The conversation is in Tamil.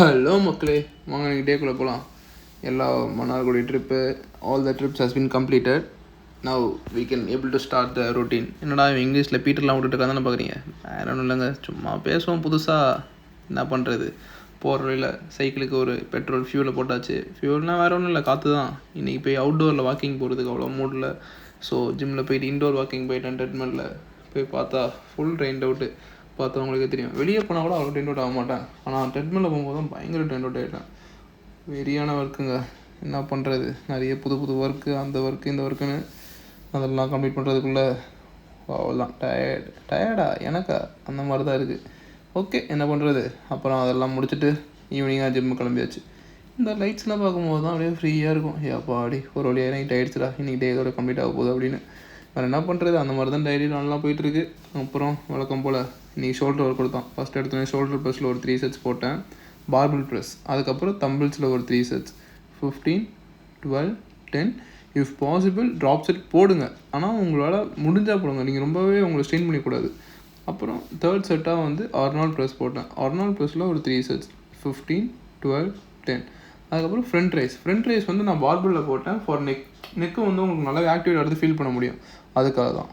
ஹலோ மக்களே, வாங்க நீங்கள் டேக்குள்ளே போகலாம். எல்லா Mannargudi trip, all the trips has been completed. Now we can able to start the routine. என்னடா இங்கிலீஷில் பீட்டர்லாம் விட்டுட்டு இருக்காதானே பார்க்குறீங்க? வேறு ஒன்றும் இல்லைங்க, சும்மா பேசுவோம். புதுசாக என்ன பண்ணுறது, போகிற வழியில் சைக்கிளுக்கு ஒரு பெட்ரோல் ஃபியூலை போட்டாச்சு. ஃபியூல்னால் வேறு ஒன்றும் இல்லை, காற்று தான். இன்றைக்கி போய் அவுட்டோரில் வாக்கிங் போகிறதுக்கு அவ்வளோ மூடில். ஸோ ஜிம்மில் போயிட்டு இன்டோர் வாக்கிங் போயிட்டேன். ட்ரெட்மில்லில் போய் பார்த்தா ஃபுல் ட்ரெயின் அவுட்டு. பார்த்தவங்களுக்கே தெரியும். வெளியே போனால் கூட அவ்வளோ ட்ரெண்ட் அவுட் ஆக மாட்டேன், ஆனால் ட்ரெட்மில்லில் போகும்போது தான் பயங்கர ட்ரெண்ட் அவுட் ஆகிட்டேன். வெறியான ஒர்க்குங்க, என்ன பண்ணுறது. நிறைய புது புது ஒர்க்கு, அந்த ஒர்க்கு இந்த ஒர்க்குன்னு அதெல்லாம் கம்ப்ளீட் பண்ணுறதுக்குள்ளே அவ்வளோதான். டயர்டா எனக்கா அந்த மாதிரி தான் இருக்குது. ஓகே, என்ன பண்ணுறது. அப்புறம் அதெல்லாம் முடிச்சுட்டு ஈவினிங்காக ஜிம்மு கிளம்பியாச்சு. இந்த லைட்ஸ்லாம் பார்க்கும்போது தான் அப்படியே ஃப்ரீயாக இருக்கும். அடி ஒரு வழியாக நைட் ஆகிடுச்சுடா, இன்றைக்கி டே இதோட கம்ப்ளீட் ஆக போகுது அப்படின்னு. வேறு என்ன பண்ணுறது, அந்த மாதிரி தான் டைரி நல்லா போயிட்டுருக்கு. அப்புறம் வழக்கம் போல் இன்றைக்கி ஷோல்டர் ஒர்க் கொடுத்தான். ஃபஸ்ட் எடுத்தோடனே ஷோல்டர் ப்ரெஸ்ஸில் ஒரு 3 செட்ஸ் போட்டேன், பார்பிள் ப்ரெஸ். அதுக்கப்புறம் தம்பிள்ஸில் ஒரு 3 sets, 15, 12, 10. If possible drop set போடுங்க, ஆனால் உங்களால் முடிஞ்சால் போடுங்க. நீங்கள் ரொம்பவே உங்களை ஸ்ட்ரெயின் பண்ணிக்கூடாது. அப்புறம் தேர்ட் செட்டாக வந்து ஆர்னால்ட் ப்ரெஸ் போட்டேன். ஆர்னால்ட் ப்ரெஸ்ஸில் ஒரு 3 செட்ஸ், 15, 12, 10. அதுக்கப்புறம் ஃப்ரண்ட் ரைஸ் வந்து நான் பார்பிளில் போட்டேன் ஃபார் நெக்கு வந்து உங்களுக்கு நல்லா ஆக்டிவேட் ஆகிறது ஃபீல் பண்ண முடியும், அதுக்காக தான்.